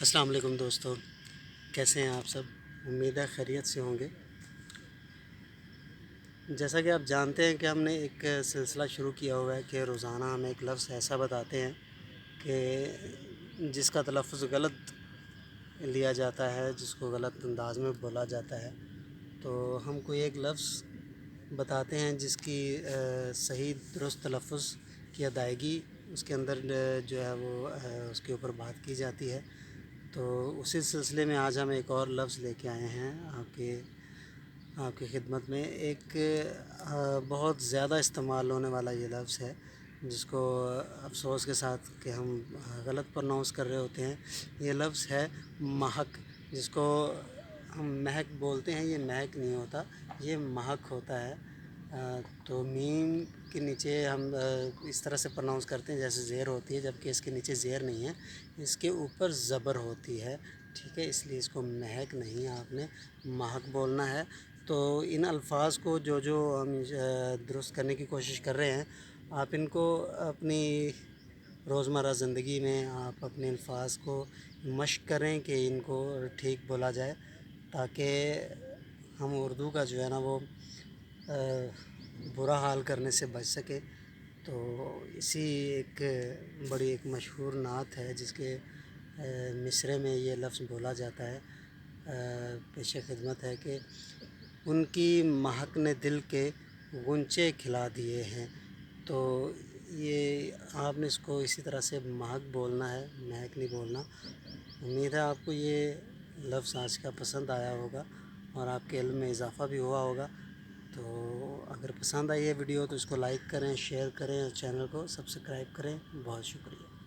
السلام علیکم دوستو، کیسے ہیں آپ سب؟ امید ہے خیریت سے ہوں گے۔ جیسا کہ آپ جانتے ہیں کہ ہم نے ایک سلسلہ شروع کیا ہوا ہے کہ روزانہ ہم ایک لفظ ایسا بتاتے ہیں کہ جس کا تلفظ غلط لیا جاتا ہے، جس کو غلط انداز میں بولا جاتا ہے، تو ہم کوئی ایک لفظ بتاتے ہیں جس کی صحیح درست تلفظ کی ادائیگی اس کے اندر جو ہے وہ اس کے اوپر بات کی جاتی ہے۔ تو اسی سلسلے میں آج ہم ایک اور لفظ لے کے آئے ہیں آپ کی خدمت میں۔ ایک بہت زیادہ استعمال ہونے والا یہ لفظ ہے، جس کو افسوس کے ساتھ کہ ہم غلط پروناؤنس کر رہے ہوتے ہیں۔ یہ لفظ ہے محک، جس کو ہم مہک بولتے ہیں۔ یہ مہک نہیں ہوتا، یہ محک ہوتا ہے۔ تو میم کے نیچے ہم اس طرح سے پروناؤنس کرتے ہیں جیسے زیر ہوتی ہے، جبکہ اس کے نیچے زیر نہیں ہے، اس کے اوپر زبر ہوتی ہے، ٹھیک ہے؟ اس لیے اس کو مہک نہیں، آپ نے محک بولنا ہے۔ تو ان الفاظ کو جو ہم درست کرنے کی کوشش کر رہے ہیں، آپ ان کو اپنی روزمرہ زندگی میں آپ اپنے الفاظ کو مشق کریں کہ ان کو ٹھیک بولا جائے، تاکہ ہم اردو کا جو ہے نا وہ برا حال کرنے سے بچ سکے۔ تو اسی ایک مشہور نعت ہے جس کے مصرعے میں یہ لفظ بولا جاتا ہے۔ پیش خدمت ہے کہ ان کی مہک نے دل کے غنچے کھلا دیے ہیں۔ تو یہ آپ نے اس کو اسی طرح سے مہک بولنا ہے، مہک نہیں بولنا۔ امید ہے آپ کو یہ لفظ آج کا پسند آیا ہوگا اور آپ کے علم میں اضافہ بھی ہوا ہوگا۔ تو اگر پسند آئی ہے ویڈیو تو اس کو لائک کریں، شیئر کریں اور چینل کو سبسکرائب کریں۔ بہت شکریہ۔